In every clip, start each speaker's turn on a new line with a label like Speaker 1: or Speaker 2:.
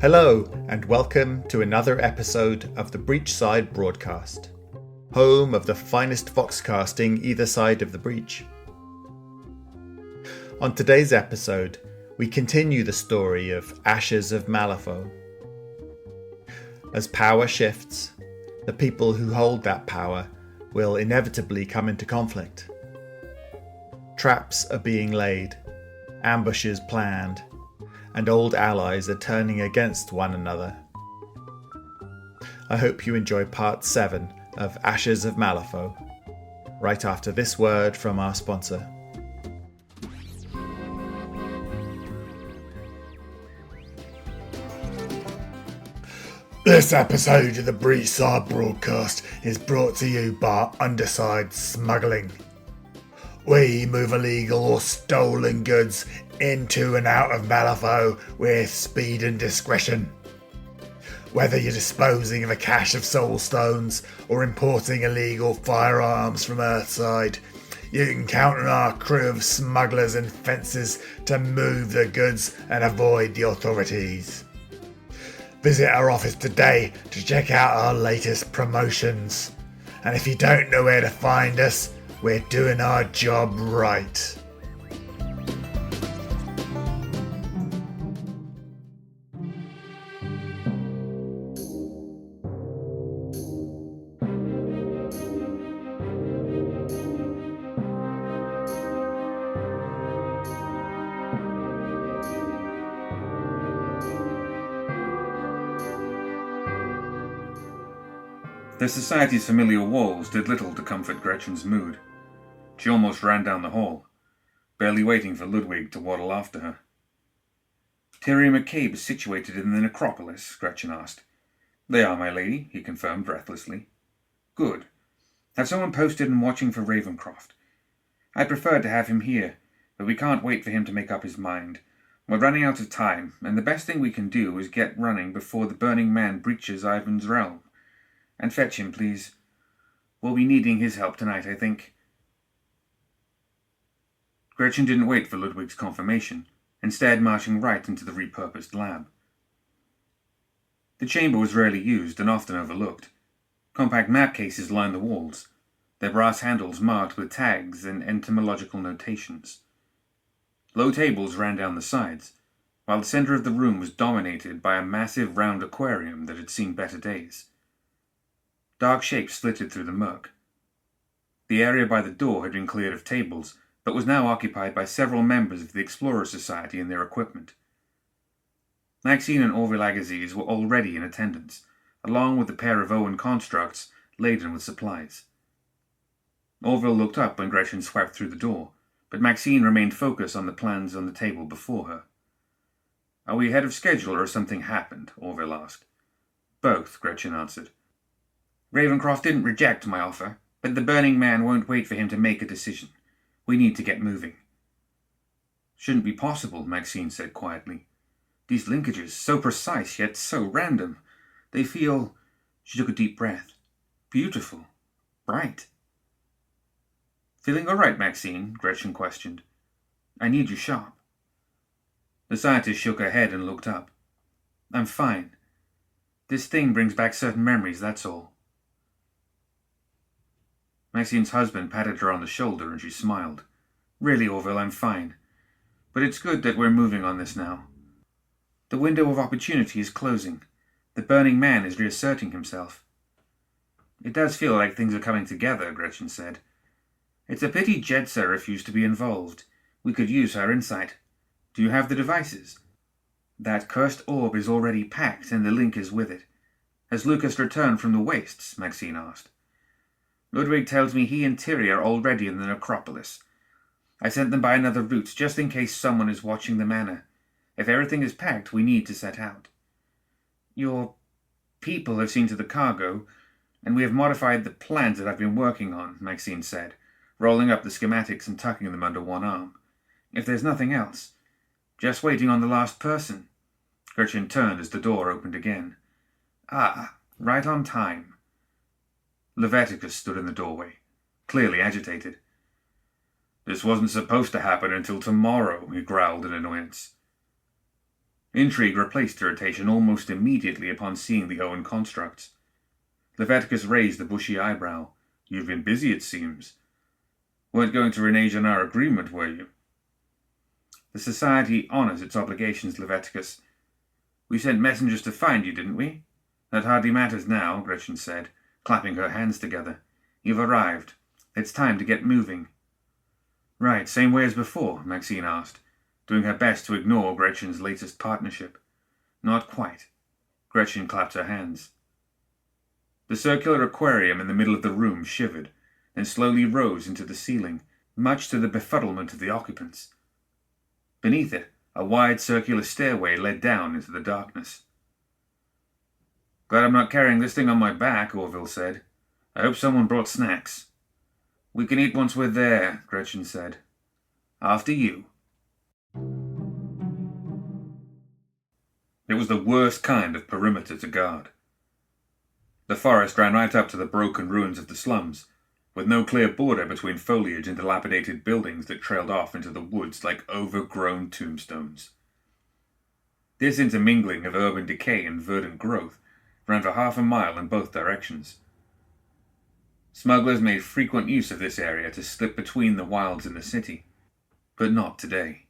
Speaker 1: Hello, and welcome to another episode of the Breachside Broadcast, home of the finest voxcasting either side of the breach. On today's episode, we continue the story of Ashes of Malifaux. As power shifts, the people who hold that power will inevitably come into conflict. Traps are being laid, ambushes planned, and old allies are turning against one another. I hope you enjoy part 7 of Ashes of Malifaux, right after this word from our sponsor.
Speaker 2: This episode of the Breachside Broadcast is brought to you by Underside Smuggling. We move illegal or stolen goods into and out of Malifaux with speed and discretion. Whether you're disposing of a cache of soul stones or importing illegal firearms from Earthside, you can count on our crew of smugglers and fencers to move the goods and avoid the authorities. Visit our office today to check out our latest promotions. And if you don't know where to find us, we're doing our job right.
Speaker 3: The Society's familiar walls did little to comfort Gretchen's mood. She almost ran down the hall, barely waiting for Ludwig to waddle after her. "Tyrion McCabe is situated in the necropolis?" Gretchen asked. "They are, my lady," he confirmed breathlessly. "Good. Have someone posted and watching for Ravencroft. I preferred to have him here, but we can't wait for him to make up his mind. We're running out of time, and the best thing we can do is get running before the Burning Man breaches Ivan's realm. And fetch him, please. We'll be needing his help tonight, I think." Gretchen didn't wait for Ludwig's confirmation, instead marching right into the repurposed lab. The chamber was rarely used and often overlooked. Compact map cases lined the walls, their brass handles marked with tags and entomological notations. Low tables ran down the sides, while the center of the room was dominated by a massive round aquarium that had seen better days. Dark shapes flitted through the murk. The area by the door had been cleared of tables, but was now occupied by several members of the Explorer Society and their equipment. Maxine and Orville Agassiz were already in attendance, along with a pair of Owen constructs laden with supplies. Orville looked up when Gretchen swept through the door, but Maxine remained focused on the plans on the table before her. "Are we ahead of schedule or has something happened?" Orville asked. "Both," Gretchen answered. "Ravencroft didn't reject my offer, but the Burning Man won't wait for him to make a decision. We need to get moving." "Shouldn't be possible," Maxine said quietly. "These linkages, so precise yet so random. They feel—" She took a deep breath. "Beautiful. Bright." "Feeling all right, Maxine?" Gretchen questioned. "I need you sharp." The scientist shook her head and looked up. "I'm fine. This thing brings back certain memories, that's all." Maxine's husband patted her on the shoulder and she smiled. "Really, Orville, I'm fine. But it's good that we're moving on this now. The window of opportunity is closing. The Burning Man is reasserting himself." "It does feel like things are coming together," Gretchen said. "It's a pity Jedsa refused to be involved. We could use her insight. Do you have the devices?" "That cursed orb is already packed and the link is with it. Has Lucas returned from the wastes?" Maxine asked. "Ludwig tells me he and Tyrion are already in the necropolis. I sent them by another route just in case someone is watching the manor. If everything is packed, we need to set out." "Your people have seen to the cargo, and we have modified the plans that I've been working on," Maxine said, rolling up the schematics and tucking them under one arm. "If there's nothing else, just waiting on the last person." Gretchen turned as the door opened again. "Ah, right on time." Leviticus stood in the doorway, clearly agitated. "This wasn't supposed to happen until tomorrow," he growled in annoyance. Intrigue replaced irritation almost immediately upon seeing the Owen constructs. Leviticus raised a bushy eyebrow. "You've been busy, it seems. Weren't going to renege on our agreement, were you?" "The Society honors its obligations, Leviticus. We sent messengers to find you, didn't we?" "That hardly matters now," Gretchen said, clapping her hands together. "You've arrived. It's time to get moving." "Right, same way as before?" Maxine asked, doing her best to ignore Gretchen's latest partnership. "Not quite." Gretchen clapped her hands. The circular aquarium in the middle of the room shivered, then slowly rose into the ceiling, much to the befuddlement of the occupants. Beneath it, a wide circular stairway led down into the darkness. "Glad I'm not carrying this thing on my back," Orville said. "I hope someone brought snacks." "We can eat once we're there," Gretchen said. "After you." It was the worst kind of perimeter to guard. The forest ran right up to the broken ruins of the slums, with no clear border between foliage and dilapidated buildings that trailed off into the woods like overgrown tombstones. This intermingling of urban decay and verdant growth ran for half a mile in both directions. Smugglers made frequent use of this area to slip between the wilds and the city, but not today.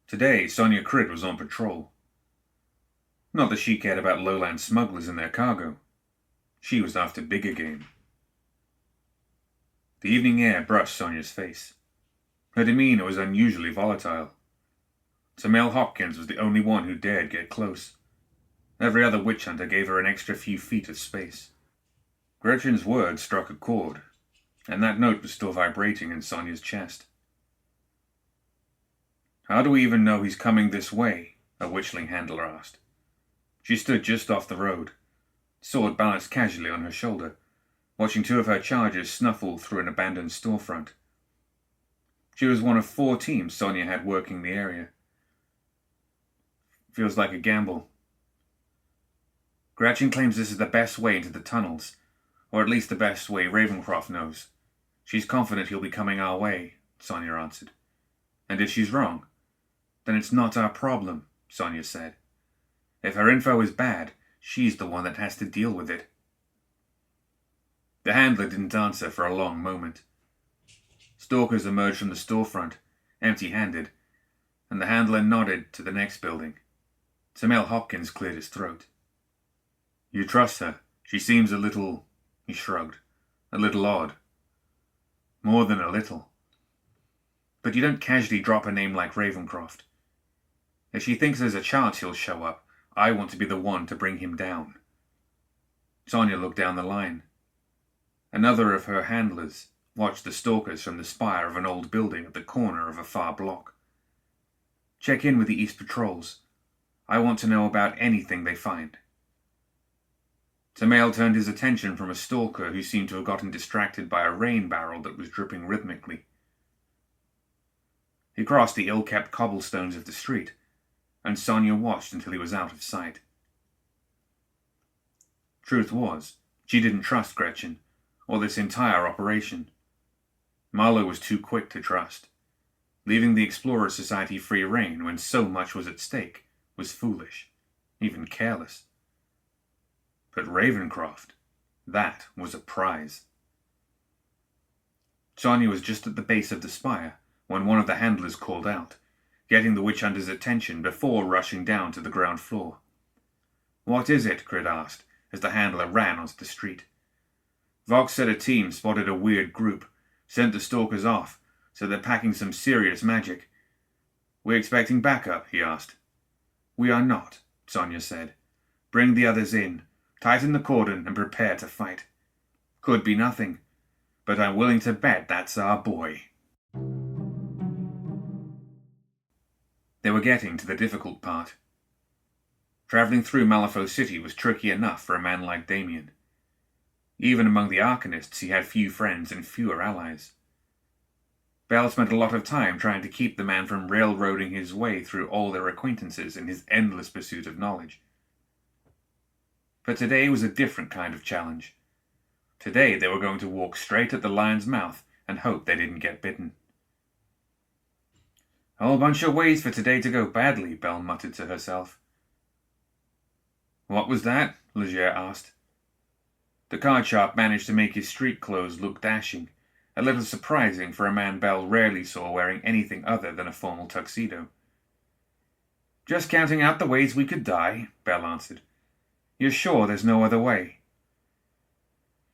Speaker 3: Today, Sonia Criid was on patrol. Not that she cared about lowland smugglers and their cargo. She was after bigger game. The evening air brushed Sonia's face. Her demeanor was unusually volatile. Samel Hopkins was the only one who dared get close. Every other witch hunter gave her an extra few feet of space. Gretchen's words struck a chord, and that note was still vibrating in Sonia's chest. "How do we even know he's coming this way?" a witchling handler asked. She stood just off the road, sword balanced casually on her shoulder, watching two of her chargers snuffle through an abandoned storefront. She was one of 4 teams Sonia had working the area. "Feels like a gamble." "Gretchen claims this is the best way into the tunnels, or at least the best way Ravencroft knows. She's confident he'll be coming our way," Sonia answered. "And if she's wrong, then it's not our problem," Sonia said. "If her info is bad, she's the one that has to deal with it." The handler didn't answer for a long moment. Stalkers emerged from the storefront, empty-handed, and the handler nodded to the next building. Samel Hopkins cleared his throat. "You trust her? She seems a little," he shrugged, "a little odd." "More than a little. But you don't casually drop a name like Ravencroft. If she thinks there's a chance he'll show up, I want to be the one to bring him down." Sonia looked down the line. Another of her handlers watched the stalkers from the spire of an old building at the corner of a far block. "Check in with the East Patrols. I want to know about anything they find." Samel turned his attention from a stalker who seemed to have gotten distracted by a rain barrel that was dripping rhythmically. He crossed the ill-kept cobblestones of the street, and Sonia watched until he was out of sight. Truth was, she didn't trust Gretchen, or this entire operation. Marlowe was too quick to trust. Leaving the Explorer Society free rein when so much was at stake was foolish, even careless. But Ravencroft, that was a prize. Sonia was just at the base of the spire when one of the handlers called out, getting the witch hunter's attention before rushing down to the ground floor. "What is it?" Criid asked, as the handler ran onto the street. "Vox said a team spotted a weird group, sent the stalkers off, so they're packing some serious magic." "We're expecting backup?" he asked. "We are not," Sonia said. "Bring the others in, tighten the cordon, and prepare to fight. Could be nothing, but I'm willing to bet that's our boy." They were getting to the difficult part. Traveling through Malifaux City was tricky enough for a man like Damian. Even among the Arcanists he had few friends and fewer allies. Bell spent a lot of time trying to keep the man from railroading his way through all their acquaintances in his endless pursuit of knowledge. But today was a different kind of challenge. Today they were going to walk straight at the lion's mouth and hope they didn't get bitten. A whole bunch of ways for today to go badly, Belle muttered to herself. What was that? Leger asked. The card sharp managed to make his street clothes look dashing, a little surprising for a man Belle rarely saw wearing anything other than a formal tuxedo. Just counting out the ways we could die, Belle answered. You're sure there's no other way?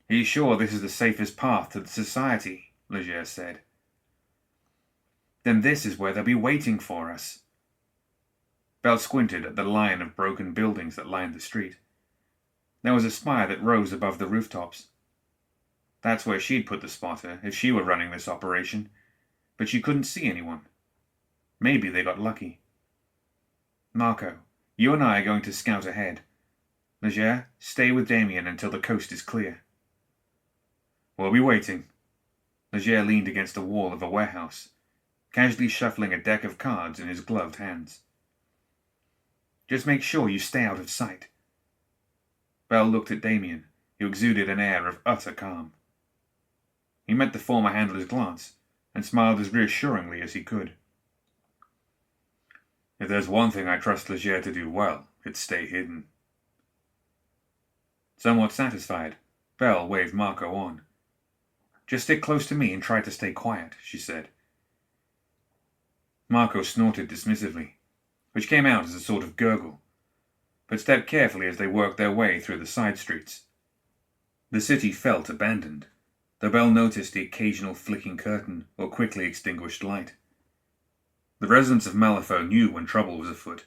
Speaker 3: He's sure this is the safest path to the society, Leger said. Then this is where they'll be waiting for us. Belle squinted at the line of broken buildings that lined the street. There was a spire that rose above the rooftops. That's where she'd put the spotter if she were running this operation, but she couldn't see anyone. Maybe they got lucky. Marco, you and I are going to scout ahead. Leger, stay with Damian until the coast is clear. We'll be waiting. Leger leaned against the wall of a warehouse, casually shuffling a deck of cards in his gloved hands. Just make sure you stay out of sight. Belle looked at Damian, who exuded an air of utter calm. He met the former handler's glance and smiled as reassuringly as he could. If there's one thing I trust Leger to do well, it's stay hidden. Somewhat satisfied, Belle waved Marco on. Just stick close to me and try to stay quiet, she said. Marco snorted dismissively, which came out as a sort of gurgle, but stepped carefully as they worked their way through the side streets. The city felt abandoned, though Belle noticed the occasional flicking curtain or quickly extinguished light. The residents of Malifaux knew when trouble was afoot,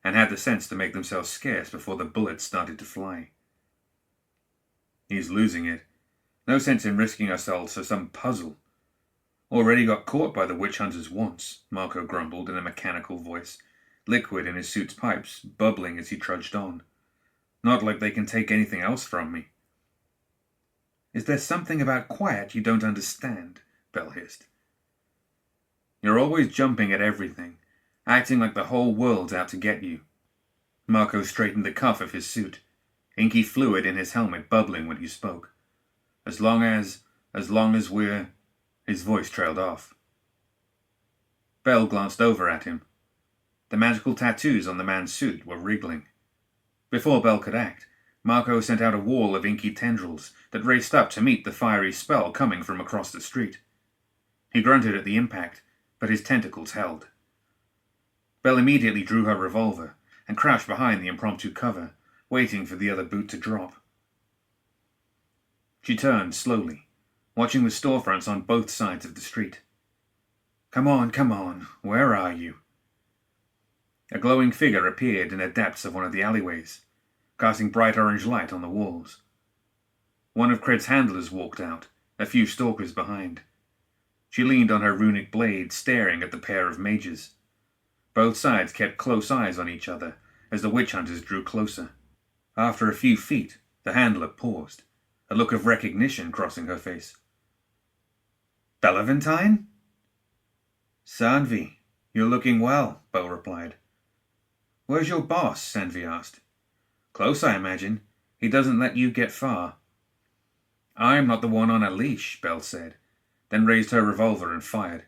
Speaker 3: and had the sense to make themselves scarce before the bullets started to fly. He's losing it. No sense in risking ourselves for some puzzle. Already got caught by the witch hunters once, Marco grumbled in a mechanical voice, liquid in his suit's pipes, bubbling as he trudged on. Not like they can take anything else from me. Is there something about quiet you don't understand? Belle hissed. You're always jumping at everything, acting like the whole world's out to get you. Marco straightened the cuff of his suit, inky fluid in his helmet bubbling when he spoke. As long as we're... His voice trailed off. Belle glanced over at him. The magical tattoos on the man's suit were wriggling. Before Belle could act, Marco sent out a wall of inky tendrils that raced up to meet the fiery spell coming from across the street. He grunted at the impact, but his tentacles held. Belle immediately drew her revolver and crouched behind the impromptu cover, waiting for the other boot to drop. She turned slowly, watching the storefronts on both sides of the street. Come on, where are you? A glowing figure appeared in the depths of one of the alleyways, casting bright orange light on the walls. One of Criid's handlers walked out, a few stalkers behind. She leaned on her runic blade, staring at the pair of mages. Both sides kept close eyes on each other as the witch hunters drew closer. After a few feet, the handler paused, a look of recognition crossing her face. Bellaventine? Sanvi, you're looking well, Belle replied. Where's your boss? Sanvi asked. Close, I imagine. He doesn't let you get far. I'm not the one on a leash, Belle said, then raised her revolver and fired.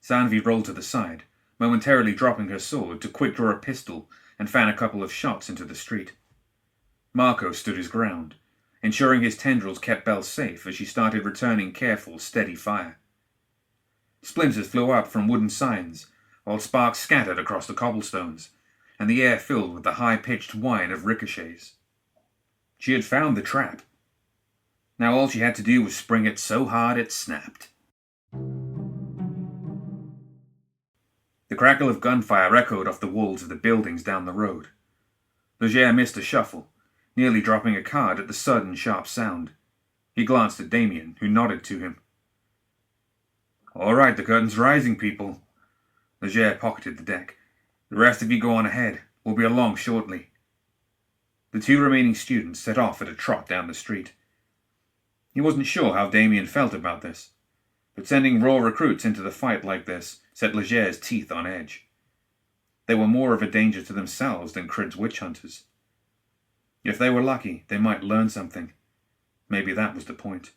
Speaker 3: Sanvi rolled to the side, momentarily dropping her sword to quick-draw a pistol and fan a couple of shots into the street. Marco stood his ground, ensuring his tendrils kept Belle safe as she started returning careful, steady fire. Splinters flew up from wooden signs, while sparks scattered across the cobblestones, and the air filled with the high-pitched whine of ricochets. She had found the trap. Now all she had to do was spring it so hard it snapped. The crackle of gunfire echoed off the walls of the buildings down the road. Leger missed a shuffle, nearly dropping a card at the sudden, sharp sound. He glanced at Damian, who nodded to him. All right, the curtain's rising, people. Leger pocketed the deck. The rest of you go on ahead. We'll be along shortly. The two remaining students set off at a trot down the street. He wasn't sure how Damian felt about this, but sending raw recruits into the fight like this set Leger's teeth on edge. They were more of a danger to themselves than Criid's witch hunters. If they were lucky, they might learn something. Maybe that was the point.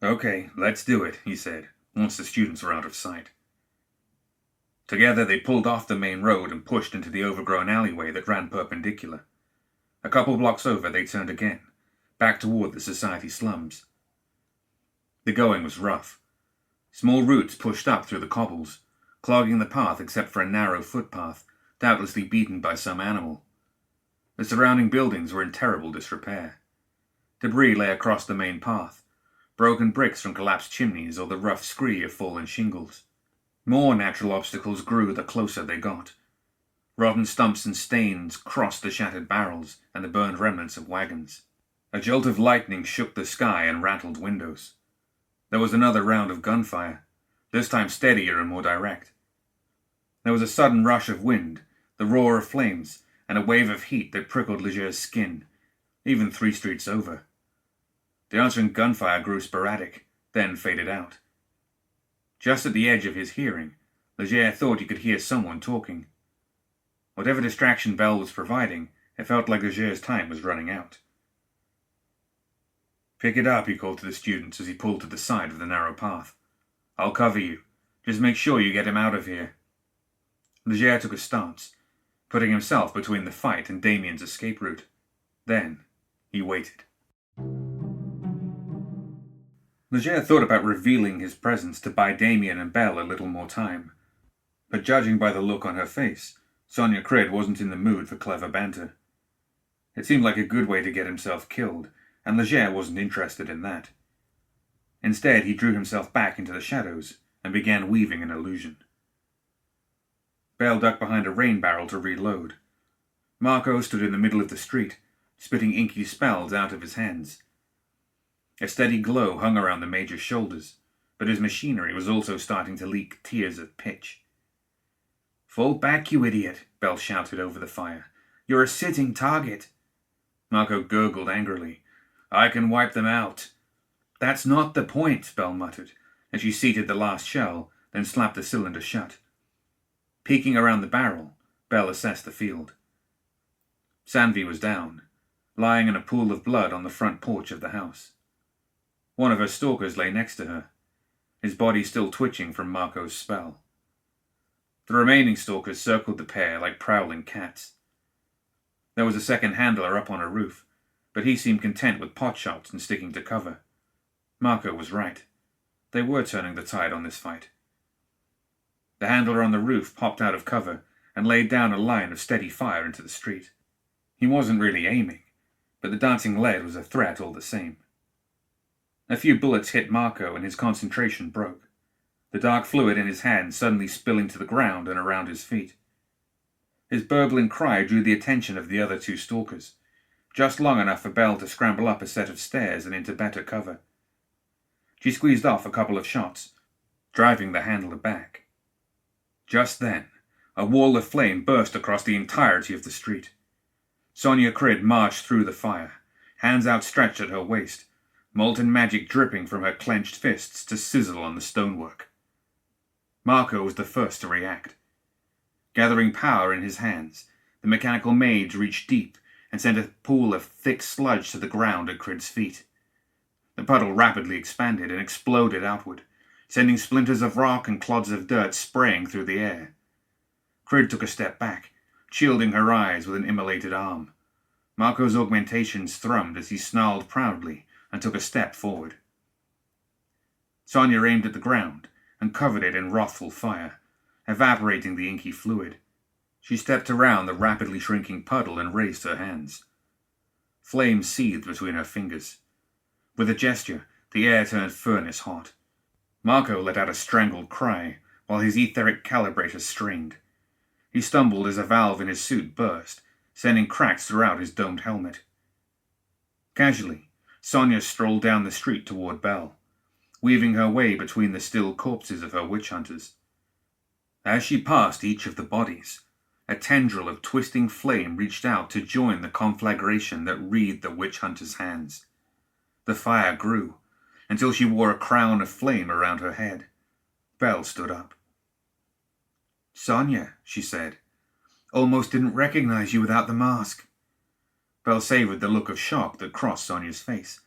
Speaker 3: Okay, let's do it, he said, once the students were out of sight. Together they pulled off the main road and pushed into the overgrown alleyway that ran perpendicular. A couple blocks over they turned again, back toward the society slums. The going was rough. Small roots pushed up through the cobbles, clogging the path except for a narrow footpath, doubtlessly beaten by some animal. The surrounding buildings were in terrible disrepair. Debris lay across the main path, broken bricks from collapsed chimneys or the rough scree of fallen shingles. More natural obstacles grew the closer they got. Rotten stumps and stains crossed the shattered barrels and the burned remnants of wagons. A jolt of lightning shook the sky and rattled windows. There was another round of gunfire, this time steadier and more direct. There was a sudden rush of wind, the roar of flames, and a wave of heat that prickled Leger's skin, even 3 streets over. The answering gunfire grew sporadic, then faded out. Just at the edge of his hearing, Leger thought he could hear someone talking. Whatever distraction Bell was providing, it felt like Leger's time was running out. "Pick it up," he called to the students as he pulled to the side of the narrow path. "I'll cover you. Just make sure you get him out of here." Leger took a stance, putting himself between the fight and Damian's escape route. Then he waited. Leger thought about revealing his presence to buy Damian and Belle a little more time, but judging by the look on her face, Sonia Criid wasn't in the mood for clever banter. It seemed like a good way to get himself killed, and Leger wasn't interested in that. Instead, he drew himself back into the shadows and began weaving an illusion. Belle ducked behind a rain barrel to reload. Marco stood in the middle of the street, spitting inky spells out of his hands. A steady glow hung around the Major's shoulders, but his machinery was also starting to leak tears of pitch. "Fall back, you idiot," Belle shouted over the fire. "You're a sitting target." Marco gurgled angrily. "I can wipe them out." "That's not the point," Belle muttered, as she seated the last shell, then slapped the cylinder shut. Peeking around the barrel, Belle assessed the field. Sanvi was down, lying in a pool of blood on the front porch of the house. One of her stalkers lay next to her, his body still twitching from Marco's spell. The remaining stalkers circled the pair like prowling cats. There was a second handler up on a roof, but he seemed content with pot shots and sticking to cover. Marco was right. They were turning the tide on this fight. The handler on the roof popped out of cover and laid down a line of steady fire into the street. He wasn't really aiming, but the dancing lead was a threat all the same. A few bullets hit Marco and his concentration broke, the dark fluid in his hand suddenly spilling to the ground and around his feet. His burbling cry drew the attention of the other 2 stalkers, just long enough for Belle to scramble up a set of stairs and into better cover. She squeezed off a couple of shots, driving the handler back. Just then, a wall of flame burst across the entirety of the street. Sonia Criid marched through the fire, hands outstretched at her waist, molten magic dripping from her clenched fists to sizzle on the stonework. Marco was the first to react. Gathering power in his hands, the mechanical mage reached deep and sent a pool of thick sludge to the ground at Criid's feet. The puddle rapidly expanded and exploded outward, sending splinters of rock and clods of dirt spraying through the air. Criid took a step back, shielding her eyes with an immolated arm. Marco's augmentations thrummed as he snarled proudly and took a step forward. Sonia aimed at the ground and covered it in wrathful fire, evaporating the inky fluid. She stepped around the rapidly shrinking puddle and raised her hands. Flames seethed between her fingers. With a gesture, the air turned furnace hot. Marco let out a strangled cry, while his etheric calibrator strained. He stumbled as a valve in his suit burst, sending cracks throughout his domed helmet. Casually, Sonia strolled down the street toward Belle, weaving her way between the still corpses of her witch hunters. As she passed each of the bodies, a tendril of twisting flame reached out to join the conflagration that wreathed the witch hunter's hands. The fire grew, until she wore a crown of flame around her head. Belle stood up. "Sonia," she said, "almost didn't recognize you without the mask." Belle savored the look of shock that crossed Sonia's face,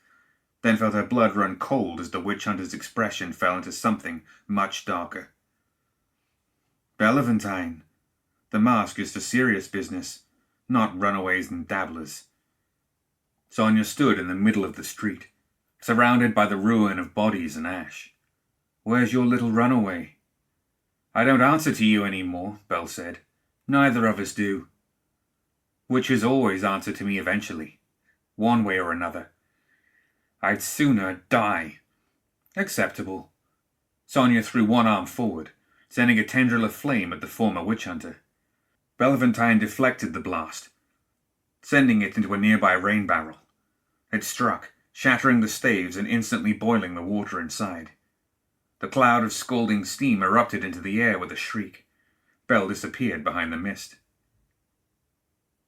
Speaker 3: then felt her blood run cold as the witch hunter's expression fell into something much darker. Bellaventine. The mask is for serious business, not runaways and dabblers. Sonia stood in the middle of the street, surrounded by the ruin of bodies and ash. Where's your little runaway? I don't answer to you any more, Belle said. Neither of us do. Witches always answer to me eventually, one way or another. I'd sooner die. Acceptable. Sonia threw one arm forward, sending a tendril of flame at the former witch hunter. Bellaventine deflected the blast, sending it into a nearby rain barrel. It struck, shattering the staves and instantly boiling the water inside. The cloud of scalding steam erupted into the air with a shriek. Belle disappeared behind the mist.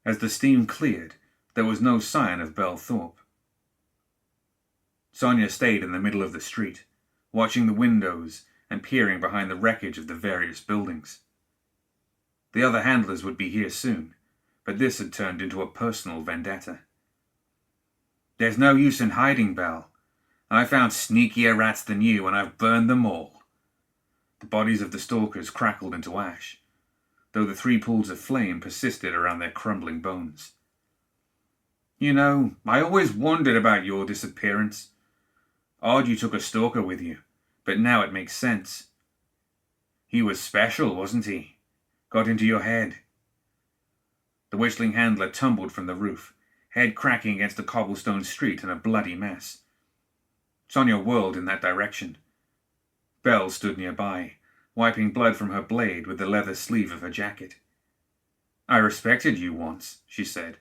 Speaker 3: As the steam cleared, there was no sign of Belle Thorpe. Sonia stayed in the middle of the street, watching the windows and peering behind the wreckage of the various buildings. The other handlers would be here soon, but this had turned into a personal vendetta. There's no use in hiding, Belle. I found sneakier rats than you, and I've burned them all. The bodies of the stalkers crackled into ash, though the 3 pools of flame persisted around their crumbling bones. You know, I always wondered about your disappearance. Odd you took a stalker with you, but now it makes sense. He was special, wasn't he? Got into your head. The witchling handler tumbled from the roof, head cracking against the cobblestone street in a bloody mess. Sonia whirled in that direction. Belle stood nearby, wiping blood from her blade with the leather sleeve of her jacket. I respected you once, she said.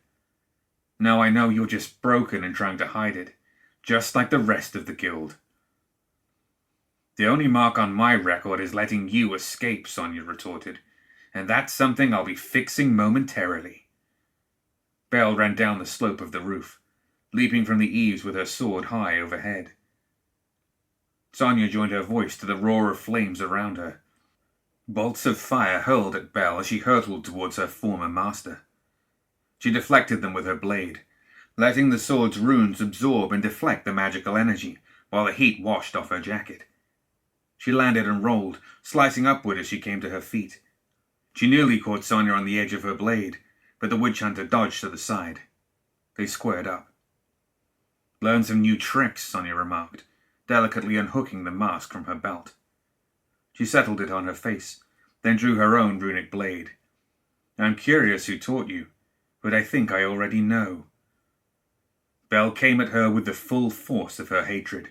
Speaker 3: Now I know you're just broken and trying to hide it, just like the rest of the guild. The only mark on my record is letting you escape, Sonia retorted, and that's something I'll be fixing momentarily. Belle ran down the slope of the roof, leaping from the eaves with her sword high overhead. Sonia joined her voice to the roar of flames around her. Bolts of fire hurled at Belle as she hurtled towards her former master. She deflected them with her blade, letting the sword's runes absorb and deflect the magical energy, while the heat washed off her jacket. She landed and rolled, slicing upward as she came to her feet. She nearly caught Sonia on the edge of her blade, but the witch hunter dodged to the side. They squared up. Learn some new tricks, Sonia remarked, delicately unhooking the mask from her belt. She settled it on her face, then drew her own runic blade. I'm curious who taught you, but I think I already know. Belle came at her with the full force of her hatred.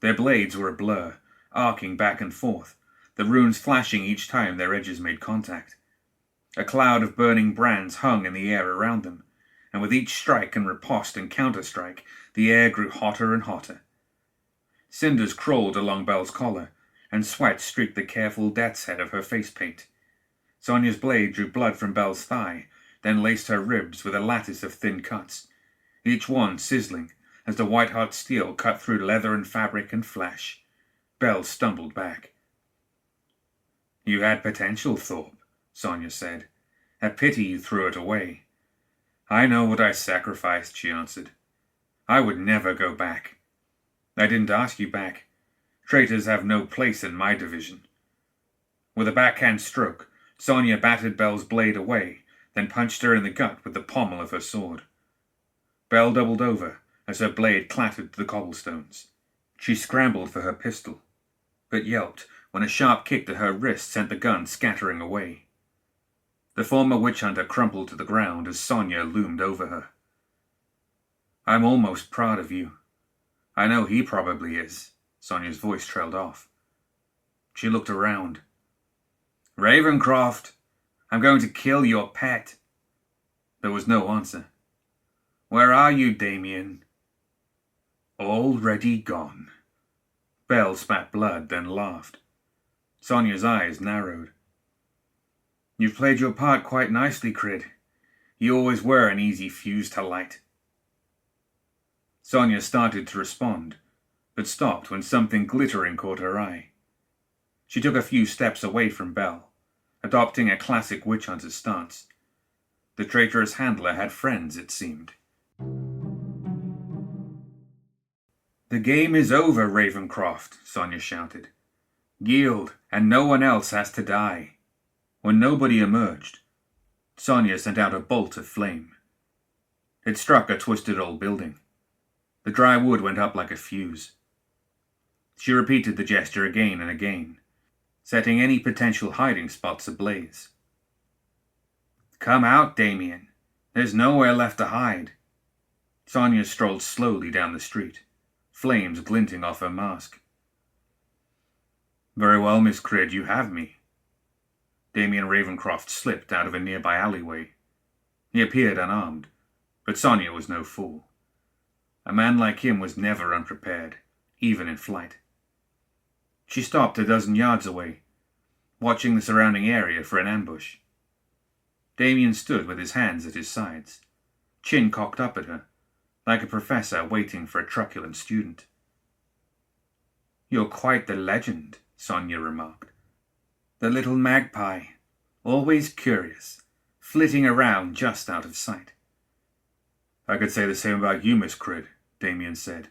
Speaker 3: Their blades were a blur, arcing back and forth, the runes flashing each time their edges made contact. A cloud of burning brands hung in the air around them, and with each strike and riposte and counterstrike, the air grew hotter and hotter. Cinders crawled along Belle's collar, and sweat streaked the careful death's head of her face paint. Sonia's blade drew blood from Belle's thigh, then laced her ribs with a lattice of thin cuts, each one sizzling as the white-hot steel cut through leather and fabric and flesh. Belle stumbled back. You had potential, Thorpe, Sonia said. A pity you threw it away. I know what I sacrificed, she answered. I would never go back. I didn't ask you back. Traitors have no place in my division. With a backhand stroke, Sonia battered Belle's blade away, then punched her in the gut with the pommel of her sword. Belle doubled over as her blade clattered to the cobblestones. She scrambled for her pistol, but yelped when a sharp kick to her wrist sent the gun scattering away. The former witch hunter crumpled to the ground as Sonia loomed over her. I'm almost proud of you. I know he probably is. Sonia's voice trailed off. She looked around. Ravencroft, I'm going to kill your pet. There was no answer. Where are you, Damian? Already gone. Belle spat blood, then laughed. Sonia's eyes narrowed. You've played your part quite nicely, Criid. You always were an easy fuse to light. Sonia started to respond, but stopped when something glittering caught her eye. She took a few steps away from Belle, adopting a classic witch hunter's stance. The traitorous handler had friends, it seemed. The game is over, Ravencroft, Sonia shouted. Yield, and no one else has to die. When nobody emerged, Sonia sent out a bolt of flame. It struck a twisted old building. The dry wood went up like a fuse. She repeated the gesture again and again, setting any potential hiding spots ablaze. "Come out, Damian. There's nowhere left to hide." Sonia strolled slowly down the street, flames glinting off her mask. "Very well, Miss Criid, you have me." Damian Ravencroft slipped out of a nearby alleyway. He appeared unarmed, but Sonia was no fool. A man like him was never unprepared, even in flight. She stopped a dozen yards away, watching the surrounding area for an ambush. Damian stood with his hands at his sides, chin cocked up at her, like a professor waiting for a truculent student. "You're quite the legend," Sonia remarked. "The little magpie, always curious, flitting around just out of sight." "I could say the same about you, Miss Criid," Damian said,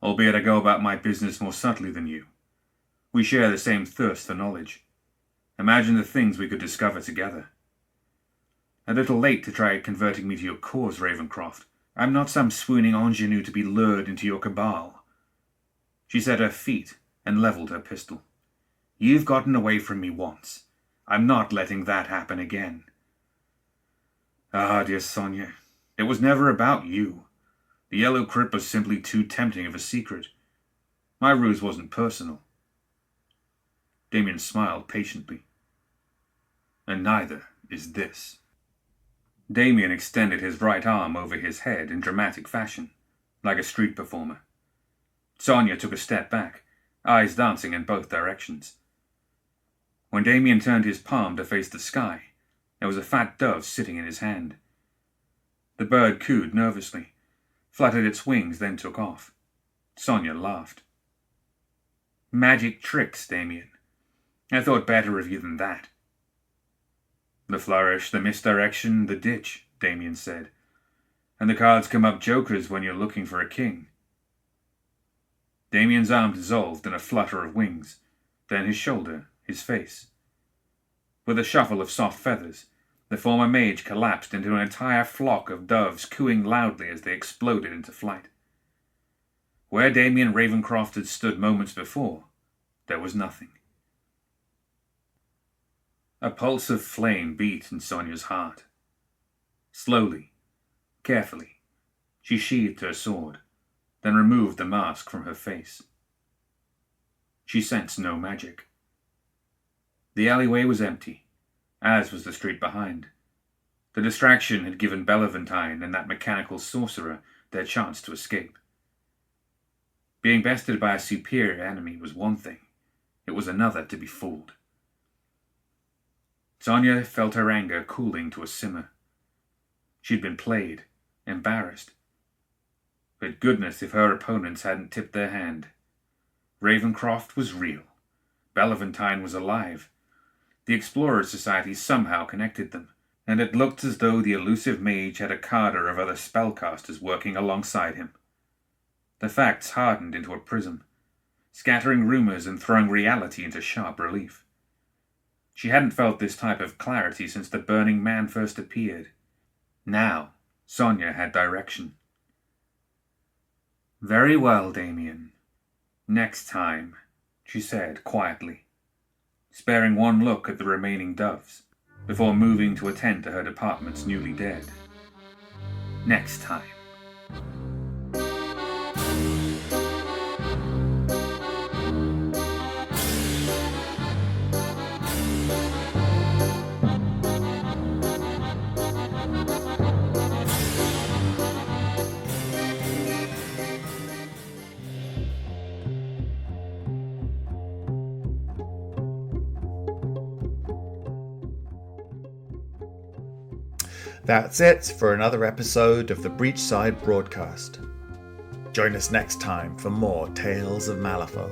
Speaker 3: "albeit I go about my business more subtly than you. We share the same thirst for knowledge. Imagine the things we could discover together." "A little late to try converting me to your cause, Ravencroft. I'm not some swooning ingenue to be lured into your cabal." She set her feet and leveled her pistol. "You've gotten away from me once. I'm not letting that happen again." "Ah, dear Sonia, it was never about you. The Yellow Crypt was simply too tempting of a secret. My ruse wasn't personal." Damian smiled patiently. "And neither is this." Damian extended his right arm over his head in dramatic fashion, like a street performer. Sonia took a step back, eyes dancing in both directions. When Damian turned his palm to face the sky, there was a fat dove sitting in his hand. The bird cooed nervously, fluttered its wings, then took off. Sonia laughed. "Magic tricks, Damian. I thought better of you than that." "The flourish, the misdirection, the ditch," Damian said. "And the cards come up jokers when you're looking for a king." Damian's arm dissolved in a flutter of wings, then his shoulder, his face. With a shuffle of soft feathers, the former mage collapsed into an entire flock of doves cooing loudly as they exploded into flight. Where Damian Ravencroft had stood moments before, there was nothing. A pulse of flame beat in Sonia's heart. Slowly, carefully, she sheathed her sword, then removed the mask from her face. She sensed no magic. The alleyway was empty, as was the street behind. The distraction had given Bellaventine and that mechanical sorcerer their chance to escape. Being bested by a superior enemy was one thing. It was another to be fooled. Sonia felt her anger cooling to a simmer. She'd been played, embarrassed. But goodness if her opponents hadn't tipped their hand. Ravencroft was real. Bellaventine was alive. The Explorers Society somehow connected them, and it looked as though the elusive mage had a cadre of other spellcasters working alongside him. The facts hardened into a prism, scattering rumors and throwing reality into sharp relief. She hadn't felt this type of clarity since the Burning Man first appeared. Now, Sonia had direction. "Very well, Damian. Next time," she said quietly, sparing one look at the remaining doves, before moving to attend to her department's newly dead. "Next time."
Speaker 1: That's it for another episode of the Breachside Broadcast. Join us next time for more Tales of Malifaux.